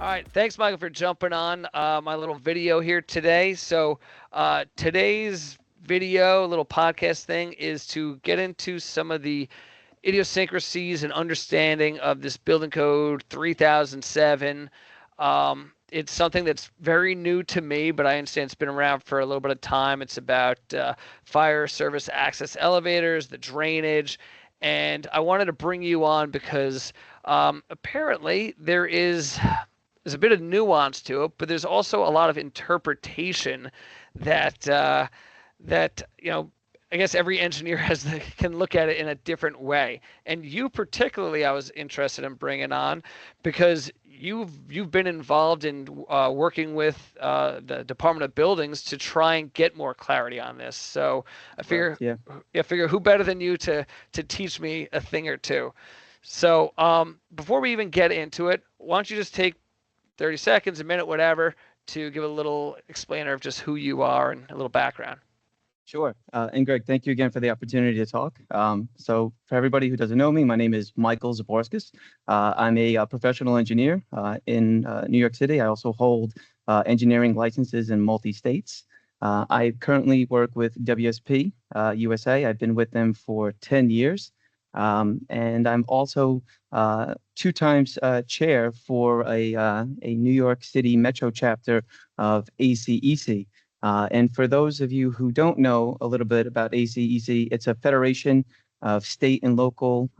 right. Thanks, Michael, for jumping on my little video here today. Today's video, little podcast thing, is to get into some of the idiosyncrasies and understanding of this building code 3007. It's something that's very new to me, but I understand it's been around for a little bit of time. It's about fire service access elevators, the drainage, and I wanted to bring you on because apparently there's a bit of nuance to it, but there's also a lot of interpretation that I guess every engineer can look at it in a different way. And you particularly, I was interested in bringing on because you've been involved in working with the Department of Buildings to try and get more clarity on this. So I Correct. figure, Yeah. I figure who better than you to teach me a thing or two. So before we even get into it, why don't you just take 30 seconds, a minute, whatever, to give a little explainer of just who you are and a little background. Sure. And Greg, thank you again for the opportunity to talk. So for everybody who doesn't know me, my name is Michael Zaborskis. I'm a professional engineer in New York City. I also hold engineering licenses in multi-states. I currently work with WSP USA. I've been with them for 10 years. And I'm also 2 times chair for a New York City Metro chapter of ACEC. And for those of you who don't know a little bit about ACEC, it's a federation of state and local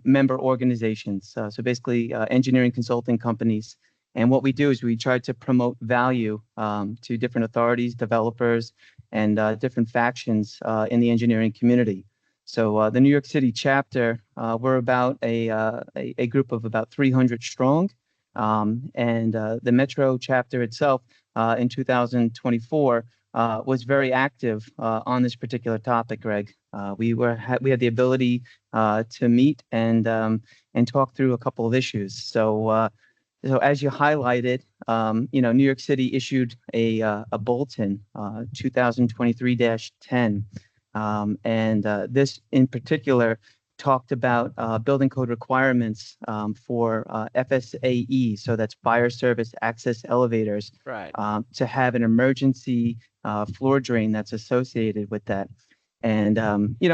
member organizations. So basically, engineering consulting companies. And what we do is we try to promote value to different authorities, developers, and different factions in the engineering community. So the New York City chapter, we're about a group of about 300 strong. And the Metro chapter itself in 2024 was very active on this particular topic, Greg. We had the ability to meet and talk through a couple of issues. So as you highlighted, New York City issued a bulletin, 2023-10, and this in particular talked about building code requirements for FSAE, so that's fire service access elevators, Right. to have an emergency floor drain that's associated with that. And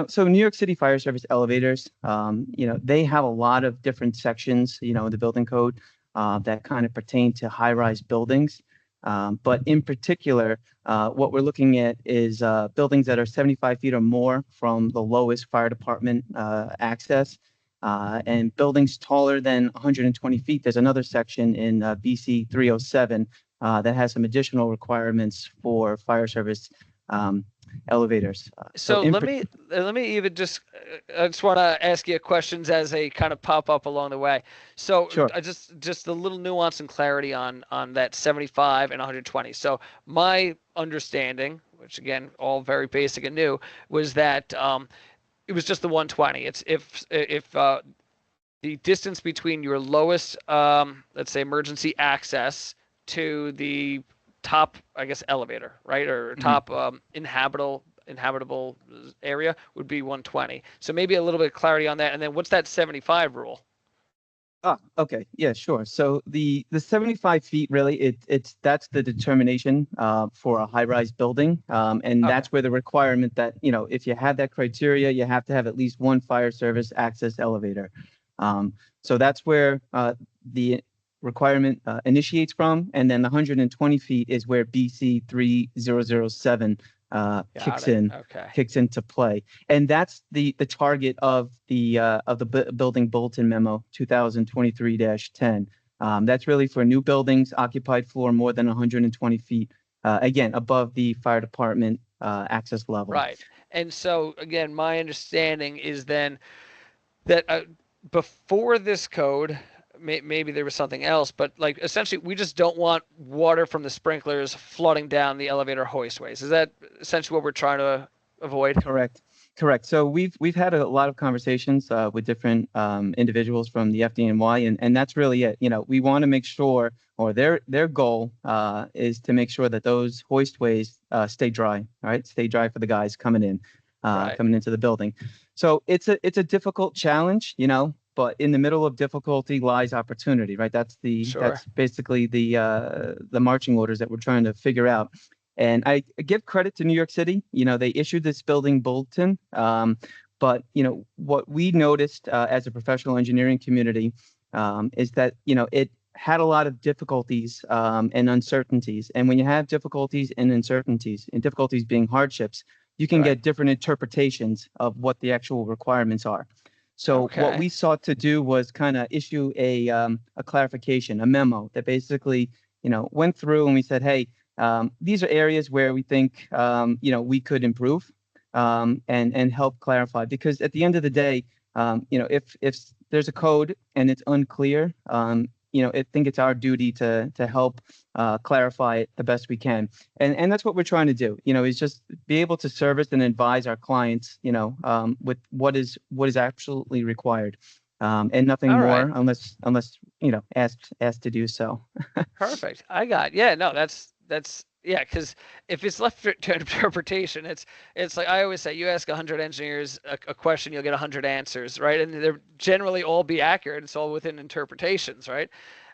so New York City fire service elevators, they have a lot of different sections, in the building code that kind of pertain to high-rise buildings. But in particular, what we're looking at is buildings that are 75 feet or more from the lowest fire department access, and buildings taller than 120 feet. There's another section in BC 307 that has some additional requirements for fire service elevators. So let me even just I just want to ask you questions as they kind of pop up along the way. So Sure. I just a little nuance and clarity on that 75 and 120. So my understanding, which again all very basic and new, was that it was just the 120. It's if the distance between your lowest let's say emergency access to the top, I guess, elevator, right, or Mhm. top inhabitable area would be 120. So maybe a little bit of clarity on that. And then what's that 75 rule? Okay. Yeah, sure. So the 75 feet really it's that's the determination for a high-rise building. And Okay. that's where the requirement that, if you have that criteria, you have to have at least one fire service access elevator. So that's where the requirement initiates from. And then the 120 feet is where BC 3007 Got it. Okay. kicks into play, and that's the target of the building bulletin memo 2023-10. That's really for new buildings, occupied floor more than 120 feet, again above the fire department access level. Right. And so again, my understanding is then that before this code, maybe there was something else, but like essentially, we just don't want water from the sprinklers flooding down the elevator hoistways. Is that essentially what we're trying to avoid? Correct. Correct. So we've had a lot of conversations with different individuals from the FDNY, and that's really it. We want to make sure, or their goal is to make sure that those hoistways stay dry. All right, stay dry for the guys coming Right. into the building. So it's a difficult challenge, but in the middle of difficulty lies opportunity, right? That's Sure. basically the marching orders that we're trying to figure out. And I give credit to New York City. They issued this building bulletin. But what we noticed as a professional engineering community is that it had a lot of difficulties and uncertainties. And when you have difficulties and uncertainties, and difficulties being hardships, you can Right. get different interpretations of what the actual requirements are. So what Okay. we sought to do was kind of issue a clarification, a memo that basically went through and we said, hey, these are areas where we think we could improve and help clarify. Because at the end of the day, if there's a code and it's unclear, I think it's our duty to help clarify it the best we can. And that's what we're trying to do, is just be able to service and advise our clients, with what is absolutely required. And nothing All right. more unless asked to do so. Perfect. I got. Yeah. No. That's. Yeah. Because if it's left to interpretation, it's like I always say: you ask 100 engineers a question, you'll get 100 answers, right? And they're generally all be accurate. It's all within interpretations, right?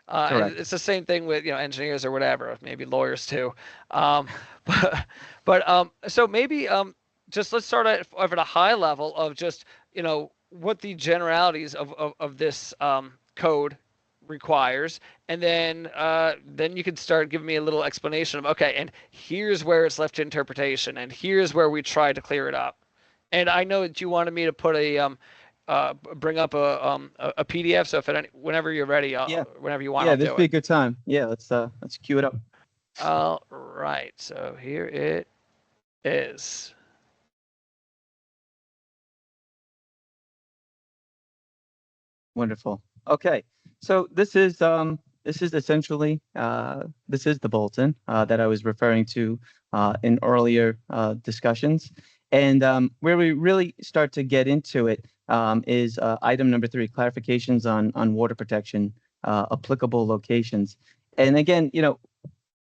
And Correct. it's the same thing with engineers or whatever, maybe lawyers too. Um, but so maybe just let's start at a high level of just what the generalities of this code requires, and then you can start giving me a little explanation of okay, and here's where it's left to interpretation, and here's where we try to clear it up. And I know that you wanted me to put bring up a PDF. So whenever you're ready, Yeah. whenever you want, Yeah. I'll This do would be it. a good time. Yeah. Let's cue it up. All right. So here it is. Wonderful. Okay. So this is essentially this is the bulletin that I was referring to in earlier discussions. And where we really start to get into it is item number 3, clarifications on water protection, applicable locations. And again,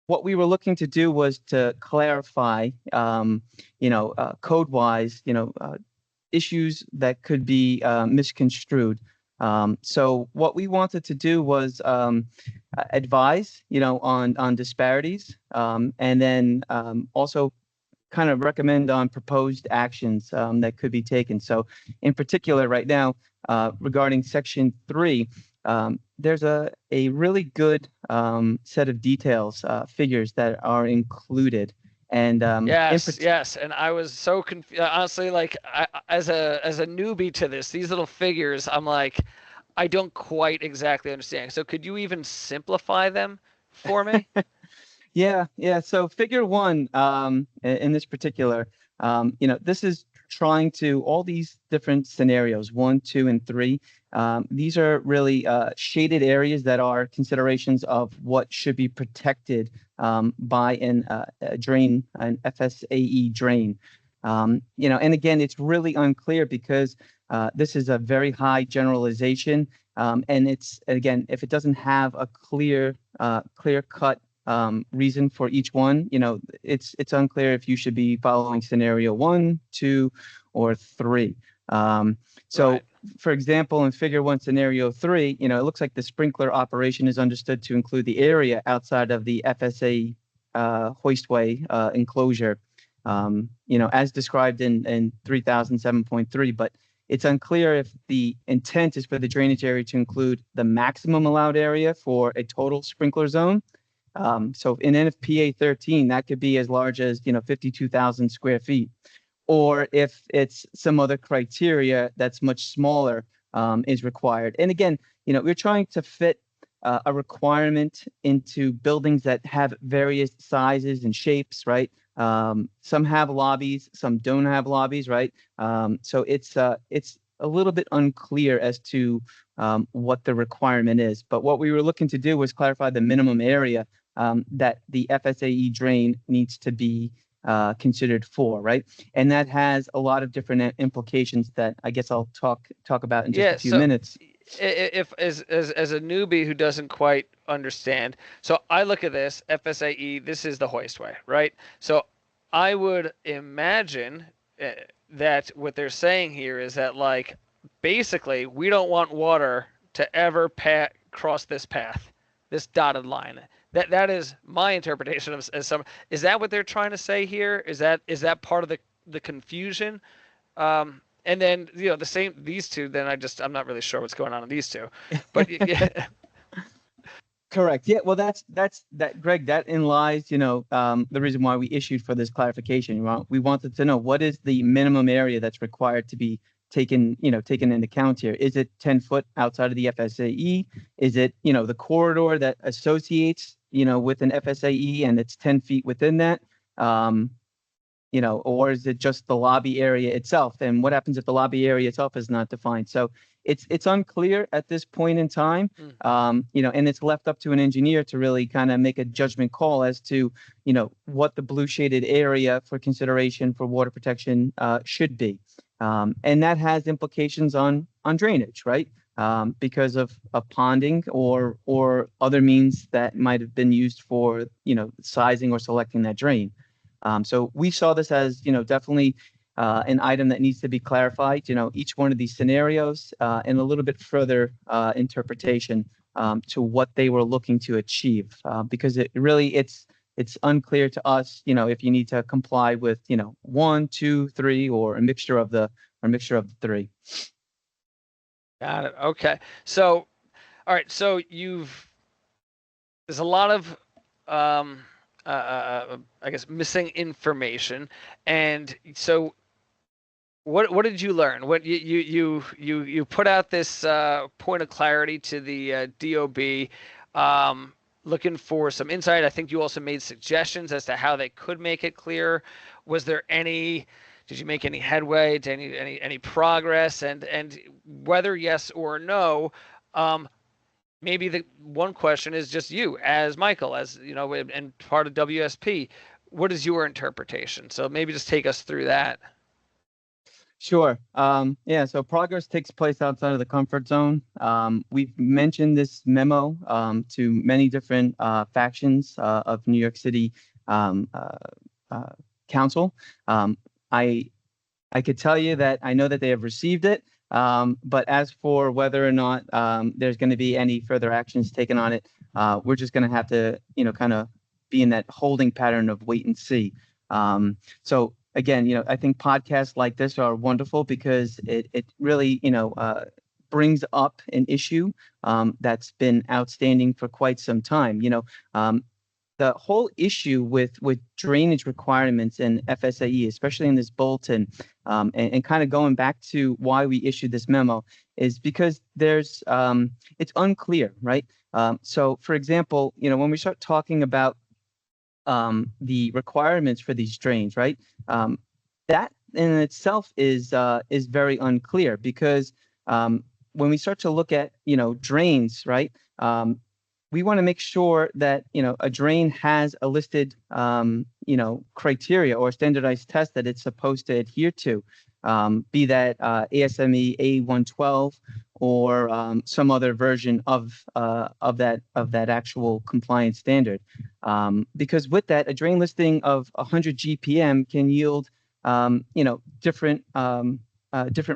what we were looking to do was to clarify, code-wise, issues that could be misconstrued. So what we wanted to do was advise, on disparities, and then also kind of recommend on proposed actions that could be taken. So in particular, right now, regarding Section 3, there's a really good set of details, figures that are included. And Yes, yes, and I was so confused. Honestly, like as a newbie to this, these little figures, I'm like, I don't quite exactly understand. So could you even simplify them for me? Yeah, yeah. So figure one, in this particular, this is trying to all these different scenarios, 1, 2, and 3. These are really shaded areas that are considerations of what should be protected by a drain, an FSAE drain. And again, it's really unclear because this is a very high generalization, and it's again, if it doesn't have a clear cut reason for each one, it's unclear if you should be following scenario 1, 2, or 3. So Right. for example, in figure 1, scenario 3, it looks like the sprinkler operation is understood to include the area outside of the FSA hoistway enclosure, as described in 3007.3, but it's unclear if the intent is for the drainage area to include the maximum allowed area for a total sprinkler zone. So in NFPA 13, that could be as large as 52,000 square feet, or if it's some other criteria that's much smaller is required. And again, we're trying to fit a requirement into buildings that have various sizes and shapes, right? Some have lobbies, some don't have lobbies, right? So it's a little bit unclear as to what the requirement is. But what we were looking to do was clarify the minimum area that the FSAE drain needs to be considered for, right? And that has a lot of different implications that I guess I'll talk about in just a Yeah. few So minutes. if as a newbie who doesn't quite understand, so I look at this FSAE. This is the hoistway, right? So I would imagine that what they're saying here is that like basically we don't want water to ever cross this path, this dotted line. That is my interpretation of as some. Is that what they're trying to say here? Is that part of the confusion? And then the same these two. Then I'm not really sure what's going on in these two, but yeah. Correct. Yeah. Well, that's that, Greg. That in lies, the reason why we issued for this clarification. We wanted to know what is the minimum area that's required to be taken into account here. Is it 10 foot outside of the FSAE? Is it the corridor that associates with an FSAE and it's 10 feet within that? Or is it just the lobby area itself? And what happens if the lobby area itself is not defined? So it's unclear at this point in time, and it's left up to an engineer to really kind of make a judgment call as to, what the blue shaded area for consideration for water protection should be. And that has implications on drainage, right? Because of ponding or other means that might have been used for, sizing or selecting that drain. So we saw this as, definitely an item that needs to be clarified, each one of these scenarios and a little bit further interpretation to what they were looking to achieve, because it's unclear to us, if you need to comply with, 1, 2, 3, or a mixture of the three. Got it. Okay. So, all right. So there's a lot of, I guess, missing information. And so what did you learn? What you put out this point of clarity to the DOB, looking for some insight. I think you also made suggestions as to how they could make it clear. Did you make any headway to any progress? And whether yes or no, maybe the one question is just you as Michael, as and part of WSP. What is your interpretation? So maybe just take us through that. Sure. Yeah. So progress takes place outside of the comfort zone. We've mentioned this memo to many different factions of New York City Council. I could tell you that I know that they have received it. But as for whether or not there's going to be any further actions taken on it, we're just going to have to, kind of be in that holding pattern of wait and see. So again, I think podcasts like this are wonderful because it really, brings up an issue that's been outstanding for quite some time. The whole issue with drainage requirements in FSAE, especially in this bulletin, and kind of going back to why we issued this memo, is because it's unclear, right? So, for example, when we start talking about the requirements for these drains, right? That in itself is very unclear because when we start to look at drains, right? We want to make sure that a drain has a listed criteria or standardized test that it's supposed to adhere to, be that ASME A112 or some other version of that actual compliance standard. Because with that, a drain listing of 100 GPM can yield different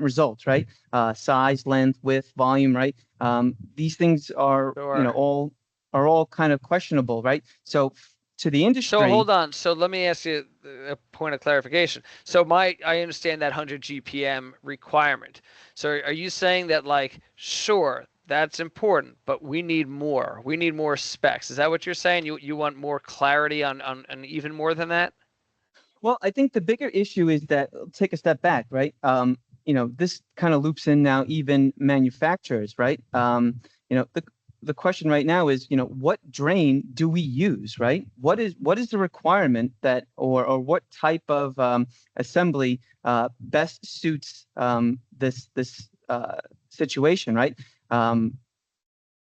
results, right? Size, length, width, volume, right? These things are Sure. all kind of questionable, right? So to the industry. So hold on. So let me ask you a point of clarification. So I understand that 100 GPM requirement. So are you saying that sure, that's important, but we need more. We need more specs. Is that what you're saying? You want more clarity on even more than that? Well, I think the bigger issue is that, take a step back, right? This kind of loops in now even manufacturers, right? The question right now is, what drain do we use, right? What is the requirement that, or what type of assembly best suits this situation, right?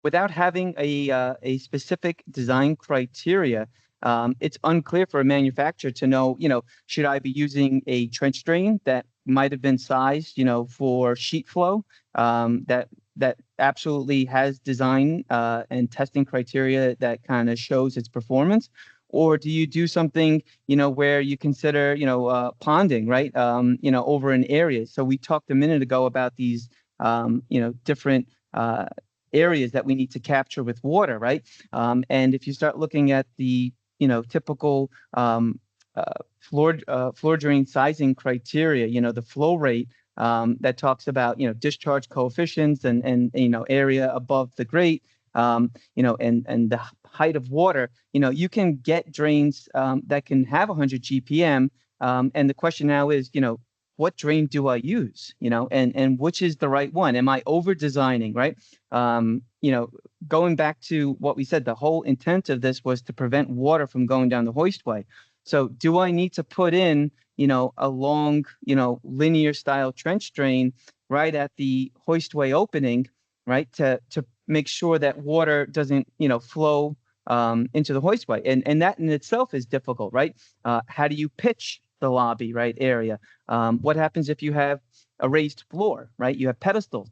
Without having a specific design criteria, it's unclear for a manufacturer to know, should I be using a trench drain that might have been sized, for sheet flow, that absolutely has design and testing criteria that kind of shows its performance? Or do you do something, where you consider, ponding, right, over an area? So we talked a minute ago about these different areas that we need to capture with water, right? And if you start looking at the, typical floor drain sizing criteria, the flow rate that talks about, discharge coefficients and area above the grate, and the height of water, you can get drains that can have 100 GPM. And the question now is, what drain do I use, and which is the right one? Am I over designing, right? Going back to what we said, the whole intent of this was to prevent water from going down the hoistway. So do I need to put in, a long, linear style trench drain right at the hoistway opening, right? To make sure that water doesn't, flow into the hoistway. And that in itself is difficult, right? How do you pitch the lobby, right, area? What happens if you have a raised floor, right? You have pedestals.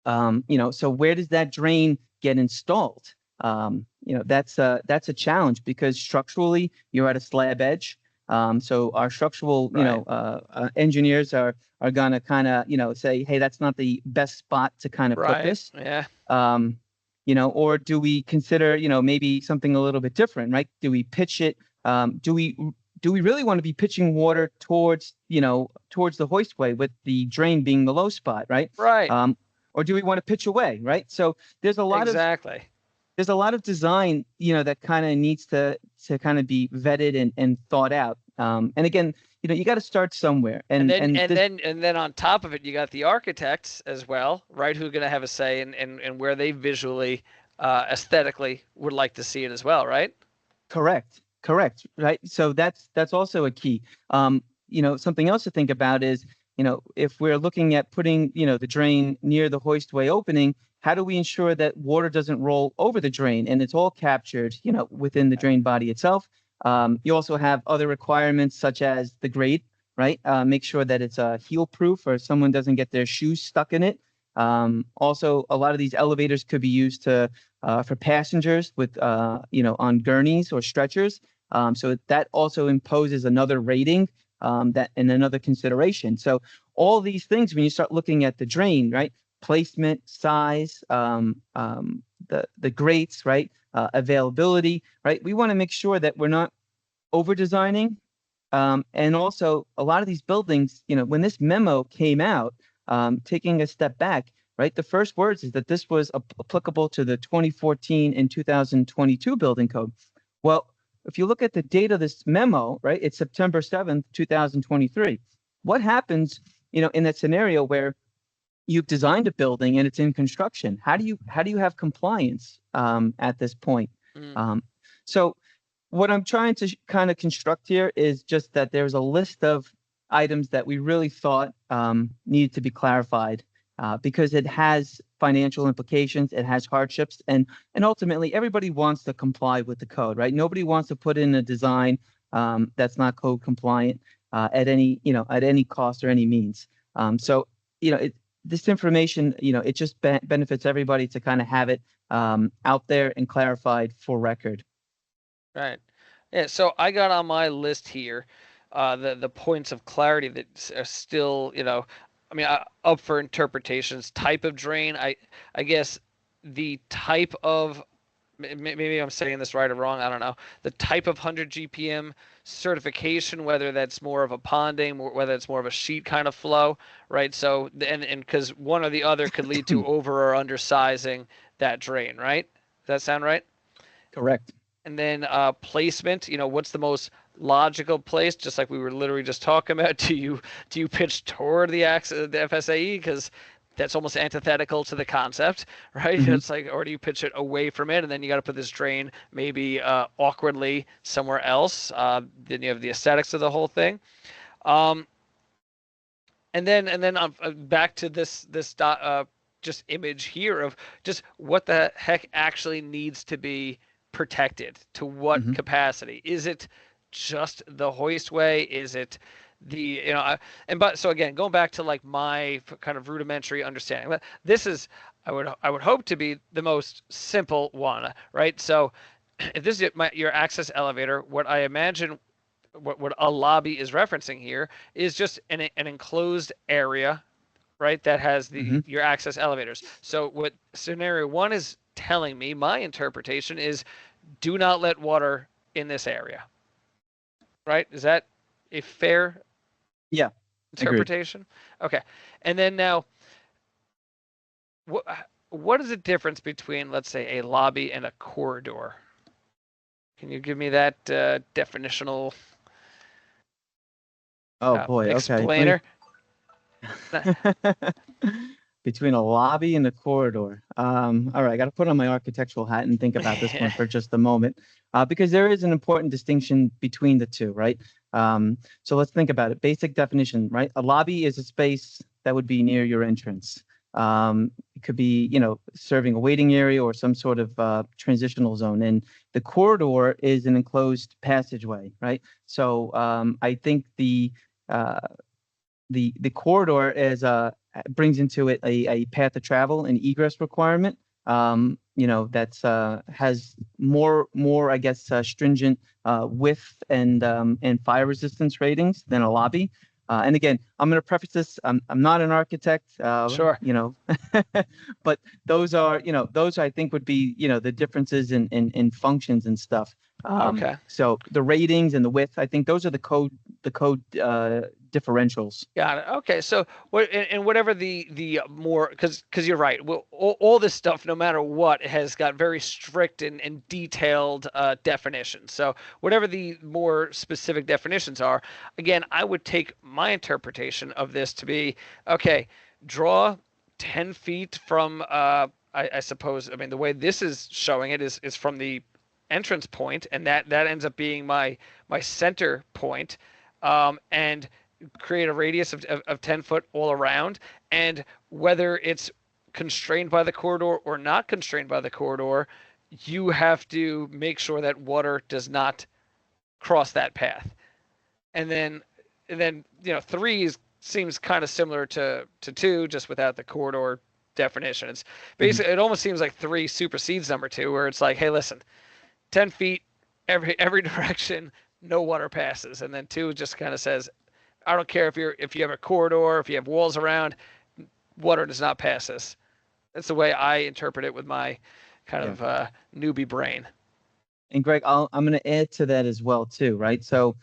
So where does that drain get installed? That's a challenge because structurally you're at a slab edge. So our structural, Right. engineers are gonna kind of, say, hey, that's not the best spot to kind of put Right. this. Yeah. Or do we consider, maybe something a little bit different, right? Do we pitch it? Do we really want to be pitching water towards the hoistway with the drain being the low spot, right? Right. Or do we want to pitch away, right? So Exactly. there's a lot of design, that kind of needs to kind of be vetted and thought out. And again, you got to start somewhere. And then on top of it, you got the architects as well, right? Who are going to have a say in where they visually, aesthetically would like to see it as well, right? Correct. Right. So that's also a key. Something else to think about is, if we're looking at putting, the drain near the hoistway opening, how do we ensure that water doesn't roll over the drain and it's all captured, within the drain body itself? You also have other requirements such as the grate, right? Make sure that it's heel proof or someone doesn't get their shoes stuck in it. Also, a lot of these elevators could be used for passengers with, on gurneys or stretchers. So that also imposes another rating, that and another consideration. So all these things, when you start looking at the drain, right? Placement, size, the grates, right? Availability, right? We want to make sure that we're not over designing. And also, a lot of these buildings, when this memo came out, taking a step back, right? The first words is that this was applicable to the 2014 and 2022 building code. Well, if you look at the date of this memo, right, it's September 7th, 2023. What happens, in that scenario where you've designed a building and it's in construction? How do you have compliance at this point? Mm. So what I'm trying to kind of construct here is just that there's a list of items that we really thought needed to be clarified, because it has financial implications, it has hardships, and ultimately everybody wants to comply with the code, right? Nobody wants to put in a design that's not code compliant at any cost or any means. So this information, it just benefits everybody to kind of have it out there and clarified for record. Right. Yeah. So I got on my list here, the points of clarity that are still, I mean, up for interpretations. Type of drain. I guess the type of, maybe I'm saying this right or wrong. I don't know. The type of 100 GPM certification, whether that's more of a ponding, whether it's more of a sheet kind of flow, right? So, and because one or the other could lead to over or undersizing that drain, right? Does that sound right? Correct. And then placement, what's the most logical place? Just like we were literally just talking about, do you pitch toward the FSAE because that's almost antithetical to the concept, right? Mm-hmm. It's like, or do you pitch it away from it, and then you got to put this drain maybe awkwardly somewhere else? Then you have the aesthetics of the whole thing. And then back to this just image here of just what the heck actually needs to be protected, to what Mm-hmm. capacity. Is it just the hoistway? Is it the so again, going back to like my kind of rudimentary understanding, this is, I would hope to be the most simple one, right? So if this is your access elevator, what I imagine what a lobby is referencing here is just an enclosed area right? That has Hmm. your access elevators. So what scenario 1 is telling me, my interpretation is, do not let water in this area. Right? Is that a fair Yeah, agreed. interpretation? Okay. And then now, what what is the difference between, let's say, a lobby and a corridor? Can you give me that definitional Oh boy. Okay. explainer? Between a lobby and a corridor. All right, I got to put on my architectural hat and think about this one for just a moment, because there is an important distinction between the two, right? So let's think about it. Basic definition, right? A lobby is a space that would be near your entrance. It could be, serving a waiting area or some sort of transitional zone. And the corridor is an enclosed passageway, right? So I think uh, the corridor is brings into it a path of travel and egress requirement. That's has more I guess stringent width and fire resistance ratings than a lobby. And again, I'm going to preface this. I'm not an architect, Sure. but those I think would be the differences in functions and stuff. Okay. So the ratings and the width, I think those are the code differentials. Got it. Okay, so what and whatever the more, because you're right. Well, all this stuff, no matter what, has got very strict and detailed definitions. So whatever the more specific definitions are, again, I would take my interpretation of this to be, okay, draw 10 feet from I suppose, I mean, the way this is showing it is from the entrance point, and that ends up being my center point, and create a radius of 10 foot all around. And whether it's constrained by the corridor or not constrained by the corridor, you have to make sure that water does not cross that path. And then 3 seems kind of similar to 2, just without the corridor definition. It's Mhm. basically, it almost seems like 3 supersedes number 2, where it's like, hey, listen, 10 feet every direction, no water passes. And then 2 just kind of says, I don't care if you have a corridor, if you have walls around, water does not pass this. That's the way I interpret it with my kind Yeah. of newbie brain. And Greg, I'm going to add to that as well too, right? So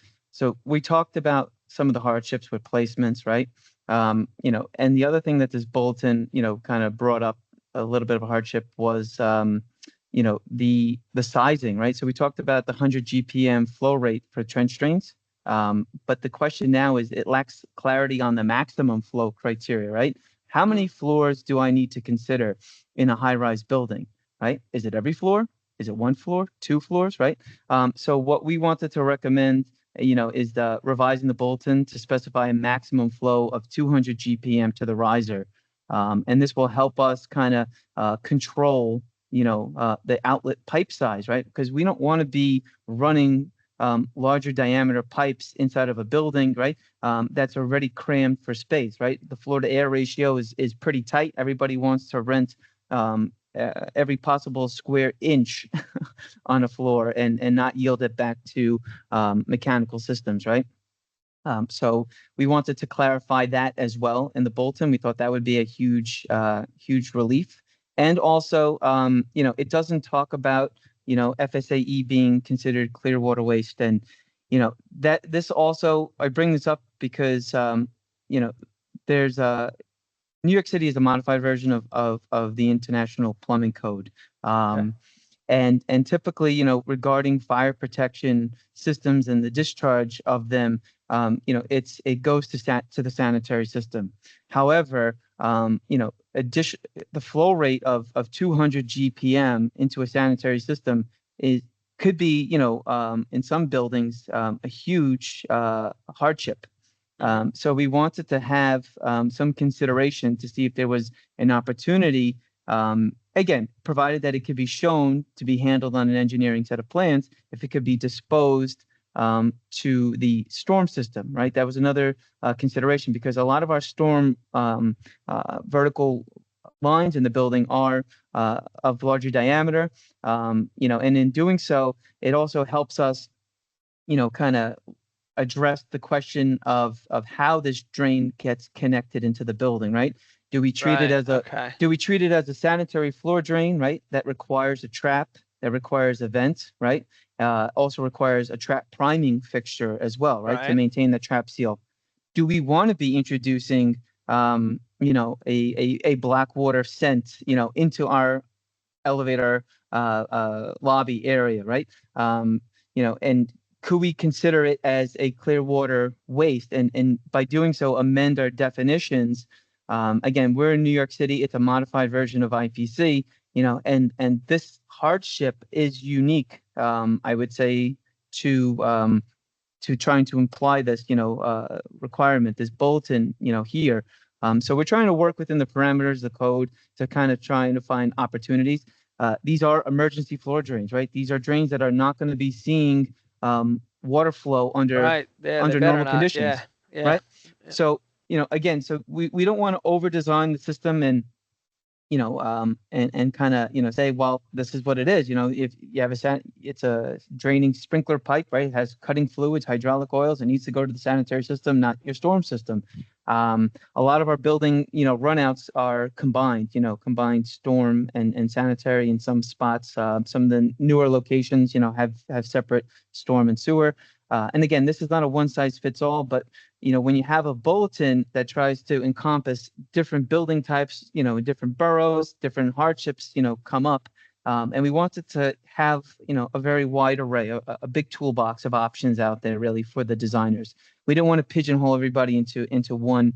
we talked about some of the hardships with placements, right? And the other thing that this bulletin, kind of brought up a little bit of a hardship was, the sizing, right? So we talked about the 100 GPM flow rate for trench drains. But the question now is, it lacks clarity on the maximum flow criteria, right? How many floors do I need to consider in a high-rise building, right? Is it every floor? Is it one floor, 2 floors, right? So what we wanted to recommend, is revising the bulletin to specify a maximum flow of 200 GPM to the riser. And this will help us kind of control, the outlet pipe size, right? Because we don't want to be running larger diameter pipes inside of a building, right? That's already crammed for space, right? The floor to air ratio is pretty tight. Everybody wants to rent every possible square inch on a floor and not yield it back to mechanical systems, right? So we wanted to clarify that as well in the bulletin. We thought that would be a huge relief. And also, it doesn't talk about, FSAE being considered clear water waste. And, that this also, I bring this up because, there's New York City is a modified version of the International Plumbing Code. Okay. And typically, regarding fire protection systems and the discharge of them, it goes to the sanitary system. However, the flow rate of 200 GPM into a sanitary system could be, in some buildings, a huge hardship. So we wanted to have some consideration to see if there was an opportunity, again, provided that it could be shown to be handled on an engineering set of plans, if it could be disposed to the storm system, right? That was another consideration, because a lot of our storm vertical lines in the building are of larger diameter, and in doing so, it also helps us, kind of address the question of how this drain gets connected into the building, right? Do we treat it Right. as a Okay. do we treat it as a sanitary floor drain, right? That requires a trap, that requires a vent, right? Also requires a trap priming fixture as well, right? To Right. maintain the trap seal. Do we want to be introducing, a black water scent, into our elevator lobby area, right? And could we consider it as a clear water waste? And by doing so, amend our definitions. Again, we're in New York City. It's a modified version of IPC, and this hardship is unique, I would say, to trying to imply this, requirement, this bulletin, here. So we're trying to work within the parameters of the code to kind of trying to find opportunities. These are emergency floor drains, right? These are drains that are not going to be seeing water flow under Right. Yeah, they under better normal not. Yeah. conditions, Yeah. right? So, again, so we don't want to over design the system and and kind of, say, well, this is what it is. If you have it's a draining sprinkler pipe, right? It has cutting fluids, hydraulic oils. It needs to go to the sanitary system, not your storm system. A lot of our building, runouts are combined, combined storm and sanitary in some spots. Some of the newer locations, have separate storm and sewer. And again, this is not a one size fits all, but when you have a bulletin that tries to encompass different building types, different boroughs, different hardships, come up. And we wanted to have, a very wide array, a big toolbox of options out there really for the designers. We don't want to pigeonhole everybody into one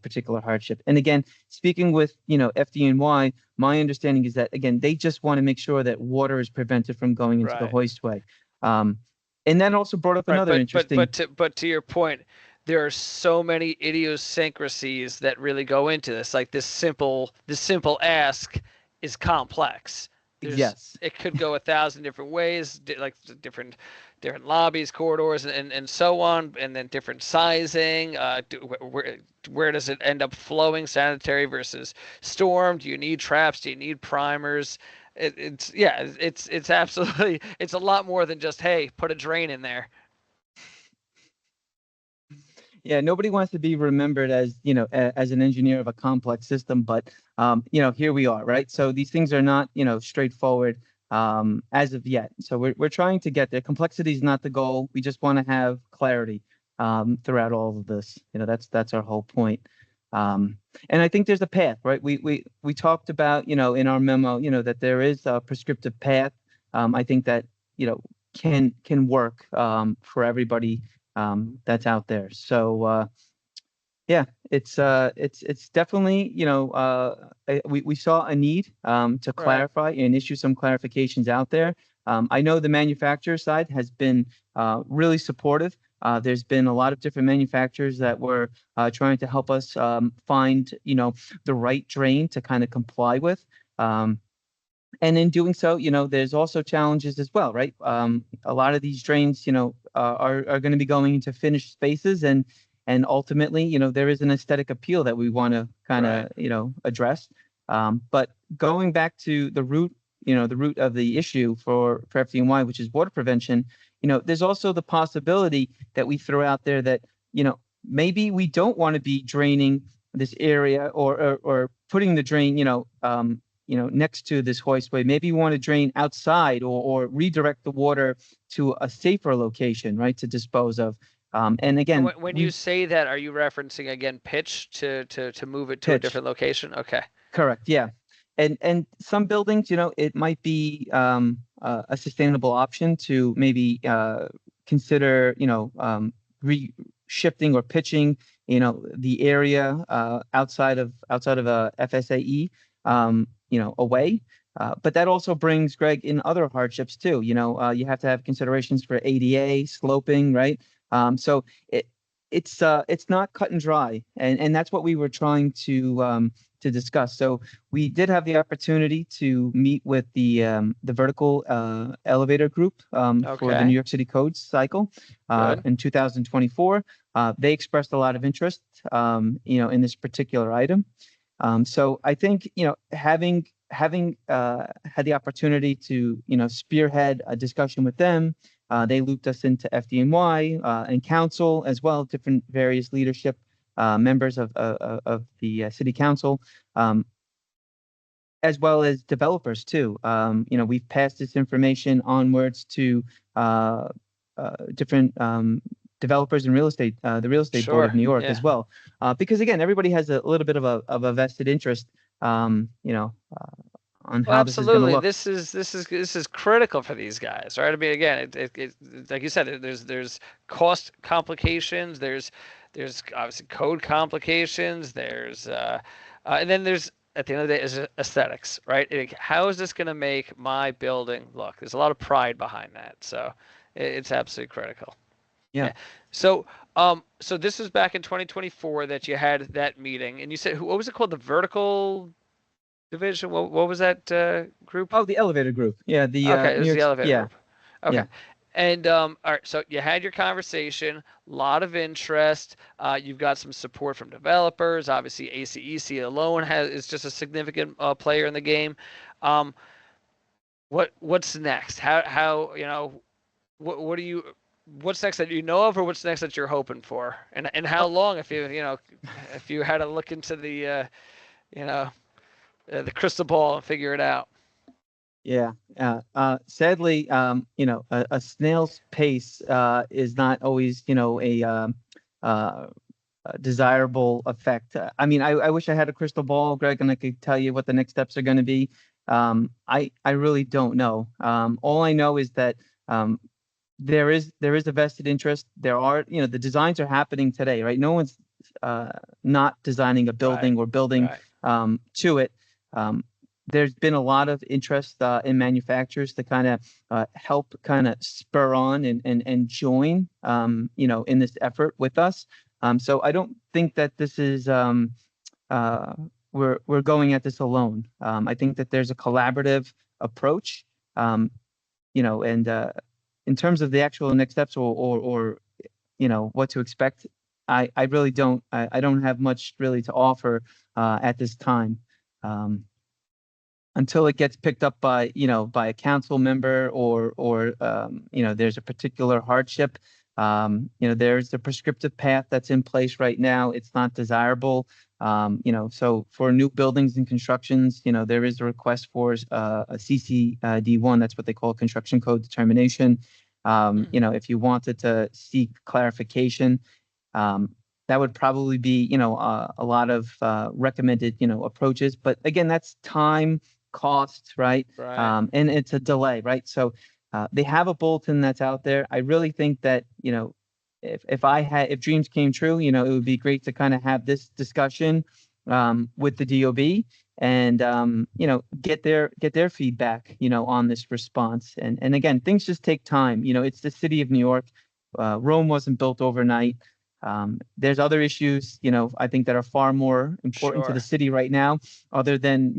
particular hardship. And again, speaking with, FDNY, my understanding is that, again, they just want to make sure that water is prevented from going into the Right. hoistway. And that also brought up Right. another interesting. But to your point, there are so many idiosyncrasies that really go into this. Like this simple ask is complex. Yes. It could go 1,000 different ways, like different lobbies, corridors, and so on, and then different sizing. Where does it end up flowing? Sanitary versus storm? Do you need traps? Do you need primers? It's absolutely, it's a lot more than just, hey, put a drain in there. Yeah, nobody wants to be remembered as, as an engineer of a complex system, but here we are, right? So these things are not, straightforward as of yet. So we're trying to get there. Complexity is not the goal. We just want to have clarity throughout all of this. That's our whole point. And I think there's a path, right? We talked about, in our memo, that there is a prescriptive path. I think that, can work for everybody that's out there. So yeah, it's definitely, we saw a need to Right. clarify and issue some clarifications out there. I know the manufacturer side has been really supportive. There's been a lot of different manufacturers that were trying to help us find, the right drain to kind of comply with. And in doing so, there's also challenges as well, right? A lot of these drains, are going to be going into finished spaces, and ultimately, there is an aesthetic appeal that we want to kind of, Right. address. But going back to the root, the root of the issue for FDNY, which is water prevention, there's also the possibility that we throw out there that, maybe we don't want to be draining this area or putting the drain, next to this hoistway. Maybe you want to drain outside or redirect the water to a safer location, right, to dispose of. And again, When you say that, are you referencing again pitch to move it to a pitch. different location? Okay. Correct. Yeah. And some buildings, it might be a sustainable option to maybe consider, shifting or pitching, the area outside of a FSAE, away. But that also brings, Greg, in other hardships too. You have to have considerations for ADA, sloping, right? So it's not cut and dry, and that's what we were trying to discuss. So we did have the opportunity to meet with the vertical elevator group for the New Okay. York City Codes cycle Good. in 2024. They expressed a lot of interest, in this particular item. So I think, having had the opportunity to, spearhead a discussion with them, They looped us into FDNY and council as well, different various leadership members of the city council, as well as developers too. We've passed this information onwards to different developers and real estate, the Real Estate Board of New York as well, because again, everybody has a little bit of a vested interest, on how this is going to look. This is critical for these guys, right? I mean, again, it like you said, there's cost complications, there's obviously code complications, there's and then there's, at the end of the day, is aesthetics, right? How is this going to make my building look? There's a lot of pride behind that, so it's absolutely critical. Yeah. So, so this was back in 2024 that you had that meeting, and you said, what was it called? The Vertical Division? What was that group? Oh, the elevator group. Yeah, the okay, it was the elevator group. Okay. Yeah. And all right, so you had your conversation, a lot of interest. You've got some support from developers. Obviously, ACEC alone is just a significant player in the game. What's next? How what do you? What's next that you know of, or what's next that you're hoping for? And how long, if you had to look into the the crystal ball and figure it out? Yeah. Sadly, a snail's pace is not always, a desirable effect. I mean, I wish I had a crystal ball, Greg, and I could tell you what the next steps are going to be. I really don't know. All I know is that there is a vested interest. There are, the designs are happening today, right? No one's not designing a building or building to it. There's been a lot of interest in manufacturers to kind of help kind of spur on and join, in this effort with us. So I don't think that this is we're going at this alone. I think that there's a collaborative approach, and in terms of the actual next steps or what to expect, I really don't. I don't have much really to offer at this time. Until it gets picked up by a council member or there's a particular hardship. There's a prescriptive path that's in place right now. It's not desirable. So for new buildings and constructions, there is a request for a CCD1. That's what they call construction code determination. If you wanted to seek clarification, that would probably be, a lot of recommended, approaches. But again, that's time, cost, right? And it's a delay, right? So they have a bulletin that's out there. I really think that, if dreams came true, it would be great to kind of have this discussion with the DOB and, get their feedback, on this response. And again, things just take time. It's the city of New York. Rome wasn't built overnight. There's other issues, I think that are far more important to the city right now, other than,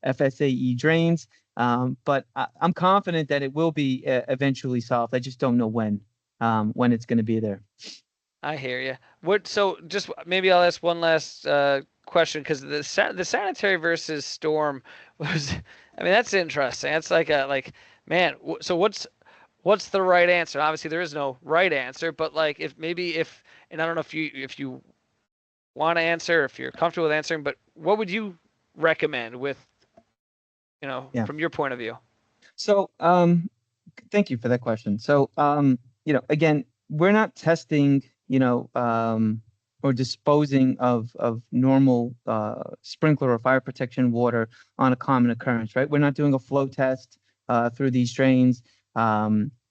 FSAE drains. But I'm confident that it will be eventually solved. I just don't know when it's going to be there. I hear you. So just maybe I'll ask one last question, because the sanitary versus storm was, I mean, that's interesting. That's man. So what's the right answer? Obviously, there is no right answer, but and I don't know if you want to answer, if you're comfortable with answering, but what would you recommend with, from your point of view? So, thank you for that question. So, again, we're not testing, or disposing of normal sprinkler or fire protection water on a common occurrence, right? We're not doing a flow test through these drains.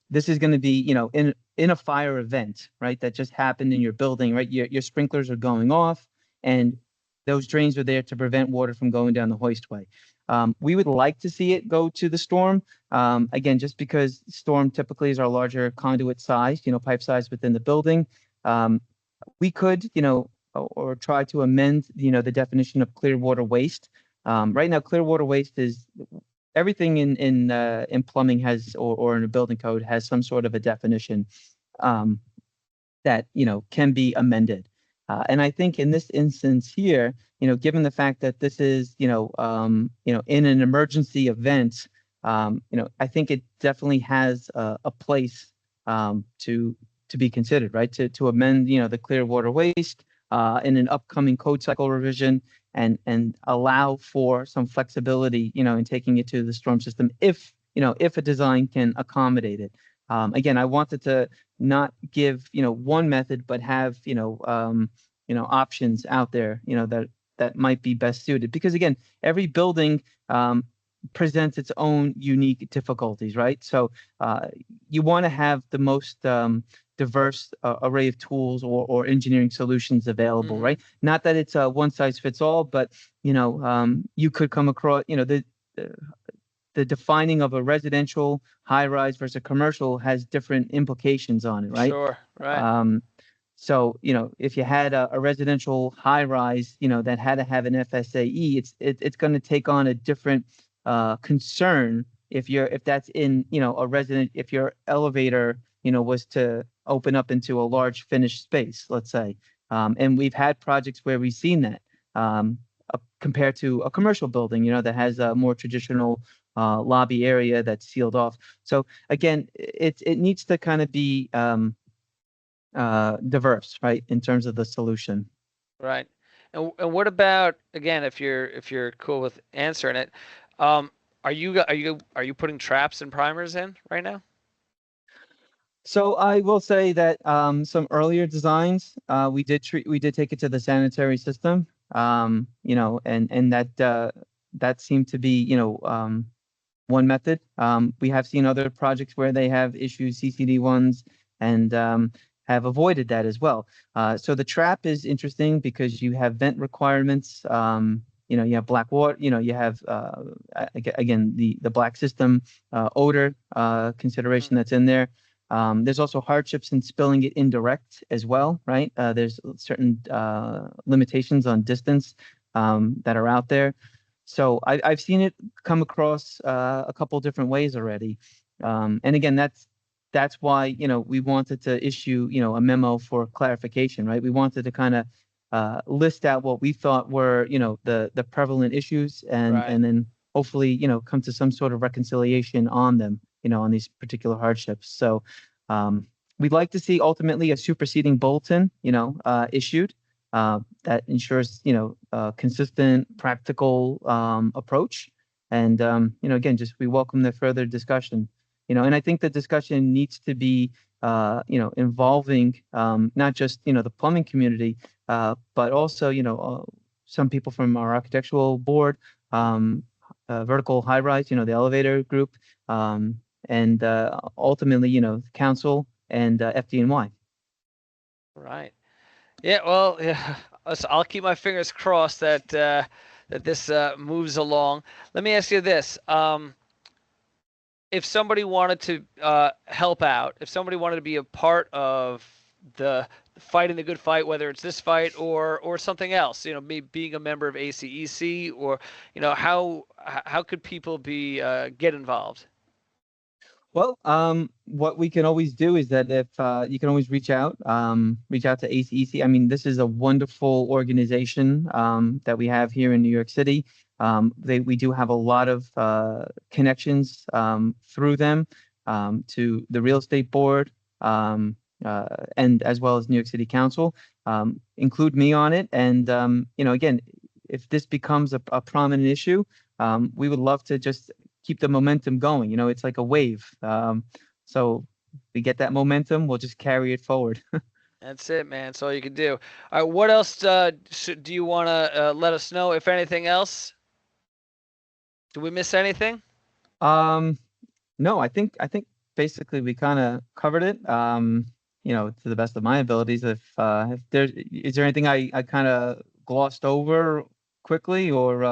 This is going to be, in a fire event, right? That just happened in your building, right? Your sprinklers are going off, and those drains are there to prevent water from going down the hoistway. We would like to see it go to the storm. Again, just because storm typically is our larger conduit size, pipe size within the building. We could, or try to amend, the definition of clear water waste. Right now, clear water waste is everything in plumbing has, or in a building code has some sort of a definition that can be amended. And I think in this instance here, given the fact that this is in an emergency event, I think it definitely has a place to be considered, right? To amend, the clear water waste in an upcoming code cycle revision, and allow for some flexibility, in taking it to the storm system if a design can accommodate it. Again, I wanted to not give one method, but have options out there, that might be best suited, because again, every building presents its own unique difficulties, right? So you want to have the most diverse array of tools or engineering solutions available, right? Not that it's a one size fits all, but you could come across, the defining of a residential high rise versus a commercial has different implications on it, right? Sure, right. So, if you had a residential high rise, that had to have an FSAE, it's going to take on a different concern if that's in, if your elevator, was to open up into a large finished space, let's say. And we've had projects where we've seen that compared to a commercial building, that has a more traditional lobby area that's sealed off. So again, it needs to kind of be diverse, right, in terms of the solution. Right. And what about, again, if you're cool with answering it, are you putting traps and primers in right now? So I will say that some earlier designs, we did take it to the sanitary system, and that seemed to be, one method. We have seen other projects where they have issued CCD ones and have avoided that as well. So the trap is interesting because you have vent requirements. You have black water. You have again the black system odor consideration that's in there. There's also hardships in spilling it indirect as well, right? There's certain limitations on distance that are out there. So I've seen it come across a couple different ways already. And again, that's why, we wanted to issue, a memo for clarification, right? We wanted to kind of list out what we thought were, the prevalent issues and then hopefully, come to some sort of reconciliation on them, on these particular hardships. So we'd like to see ultimately a superseding bulletin, issued that ensures, consistent, practical approach. And, again, just we welcome the further discussion, and I think the discussion needs to be, involving not just, the plumbing community, but also, some people from our architectural board, vertical high rise, the elevator group, and ultimately, council and FDNY. Right. Yeah. Well, yeah. I'll keep my fingers crossed that this moves along. Let me ask you this: if somebody wanted to help out, if somebody wanted to be a part of the fighting the good fight, whether it's this fight or something else, me being a member of ACEC, or how could people get involved? Well, what we can always do is that if you can always reach out to ACEC. I mean, this is a wonderful organization that we have here in New York City. We do have a lot of connections through them to the real estate board and as well as New York City Council. Include me on it, and again, if this becomes a prominent issue, we would love to just keep the momentum going. It's like a wave. So we get that momentum, we'll just carry it forward. That's it, man. That's all you can do. All right, what else do you want to let us know, if anything else? Did we miss anything? No, I think basically we kind of covered it. To the best of my abilities. If is there anything I kind of glossed over quickly, or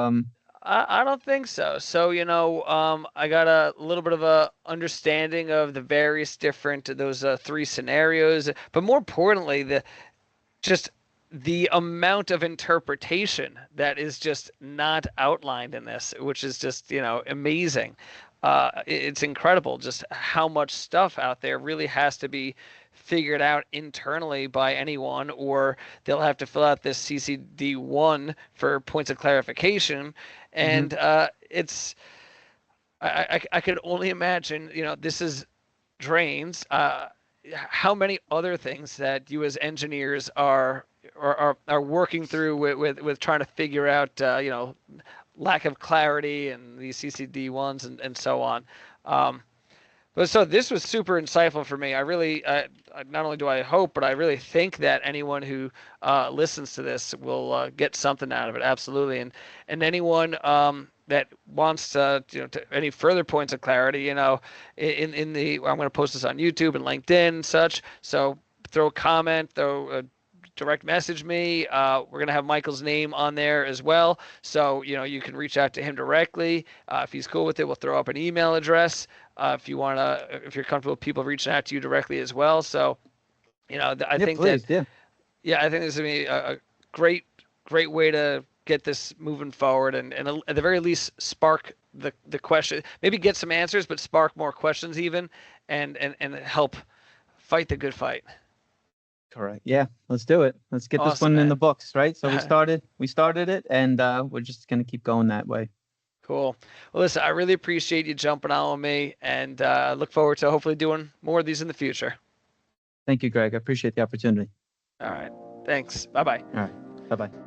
I don't think so. So, I got a little bit of a understanding of the various different those three scenarios, but more importantly, the amount of interpretation that is just not outlined in this, which is just, amazing. It's incredible just how much stuff out there really has to be figured out internally by anyone, or they'll have to fill out this CCD1 for points of clarification. And I could only imagine, this is drains. how many other things that you as engineers are working through with trying to figure out, lack of clarity and these CCD ones and so on. But so this was super insightful for me. I really, not only do I hope, but I really think that anyone who listens to this will get something out of it. Absolutely. And anyone that wants any further points of clarity, in I'm going to post this on YouTube and LinkedIn and such. So throw a comment, direct message me. We're going to have Michael's name on there as well. So, you can reach out to him directly. If he's cool with it, we'll throw up an email address. If you're comfortable with people reaching out to you directly as well. So, I think please, that, I think this is going to be a great way to get this moving forward and at the very least spark the question, maybe get some answers, but spark more questions even and help fight the good fight. Correct. Yeah, let's do it. Let's get this one in the books, right? So we started it, and we're just gonna keep going that way. Cool. Well, listen, I really appreciate you jumping on with me, and look forward to hopefully doing more of these in the future. Thank you, Greg. I appreciate the opportunity. All right. Thanks. Bye-bye. All right. Bye-bye.